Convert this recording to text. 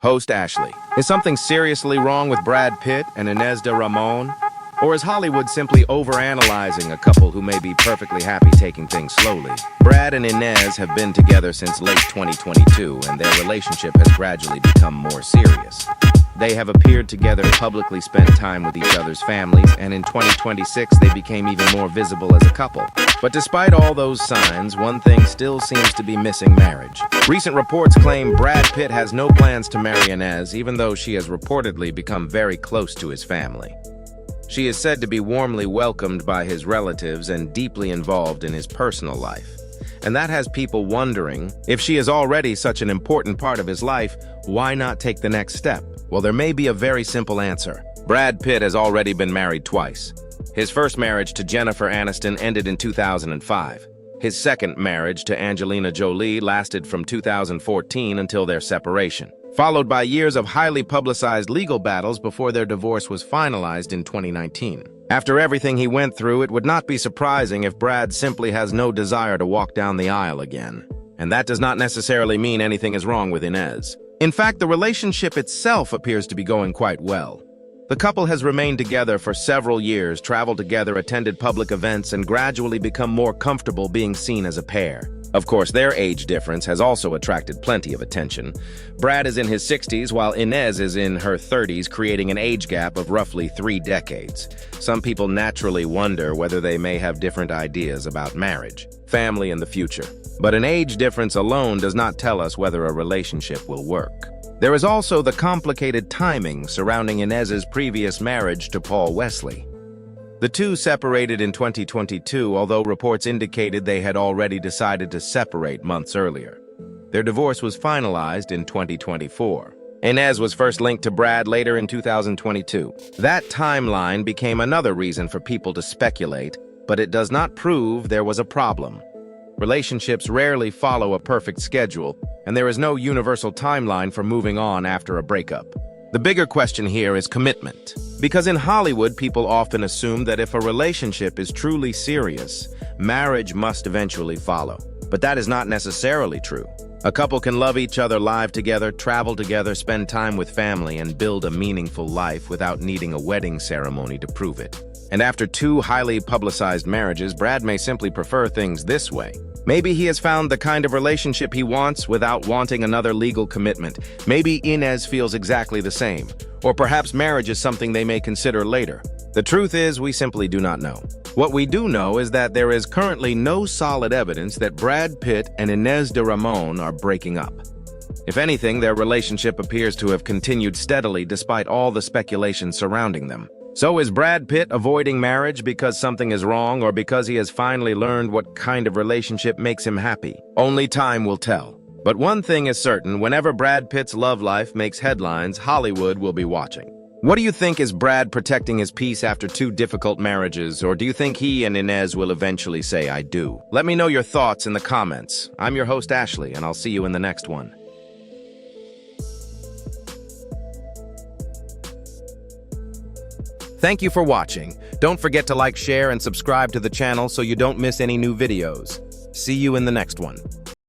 Host Ashley. Is something seriously wrong with Brad Pitt and Ines de Ramon? Or is Hollywood simply overanalyzing a couple who may be perfectly happy taking things slowly? Brad and Ines have been together since late 2022, and their relationship has gradually become more serious. They have appeared together, publicly spent time with each other's families, and in 2026 they became even more visible as a couple. But despite all those signs, one thing still seems to be missing: marriage. Recent reports claim Brad Pitt has no plans to marry Ines, even though she has reportedly become very close to his family. She is said to be warmly welcomed by his relatives and deeply involved in his personal life. And that has people wondering, if she is already such an important part of his life, why not take the next step? Well, there may be a very simple answer. Brad Pitt has already been married twice. His first marriage to Jennifer Aniston ended in 2005. His second marriage to Angelina Jolie lasted from 2014 until their separation, followed by years of highly publicized legal battles before their divorce was finalized in 2019. After everything he went through, it would not be surprising if Brad simply has no desire to walk down the aisle again. And that does not necessarily mean anything is wrong with Ines. In fact, the relationship itself appears to be going quite well. The couple has remained together for several years, traveled together, attended public events, and gradually become more comfortable being seen as a pair. Of course, their age difference has also attracted plenty of attention. Brad is in his 60s, while Ines is in her 30s, creating an age gap of roughly 3 decades. Some people naturally wonder whether they may have different ideas about marriage, family, and the future. But an age difference alone does not tell us whether a relationship will work. There is also the complicated timing surrounding Ines's previous marriage to Paul Wesley. The two separated in 2022, although reports indicated they had already decided to separate months earlier. Their divorce was finalized in 2024. Ines was first linked to Brad later in 2022. That timeline became another reason for people to speculate, but it does not prove there was a problem. Relationships rarely follow a perfect schedule, and there is no universal timeline for moving on after a breakup. The bigger question here is commitment. Because in Hollywood, people often assume that if a relationship is truly serious, marriage must eventually follow. But that is not necessarily true. A couple can love each other, live together, travel together, spend time with family, and build a meaningful life without needing a wedding ceremony to prove it. And after 2 highly publicized marriages, Brad may simply prefer things this way. Maybe he has found the kind of relationship he wants without wanting another legal commitment. Maybe Ines feels exactly the same. Or perhaps marriage is something they may consider later. The truth is, we simply do not know. What we do know is that there is currently no solid evidence that Brad Pitt and Ines de Ramon are breaking up. If anything, their relationship appears to have continued steadily despite all the speculation surrounding them. So is Brad Pitt avoiding marriage because something is wrong, or because he has finally learned what kind of relationship makes him happy? Only time will tell. But one thing is certain: whenever Brad Pitt's love life makes headlines, Hollywood will be watching. What do you think? Is Brad protecting his peace after 2 difficult marriages, or do you think he and Ines will eventually say "I do"? Let me know your thoughts in the comments. I'm your host Ashley, and I'll see you in the next one. Thank you for watching. Don't forget to like, share, and subscribe to the channel so you don't miss any new videos. See you in the next one.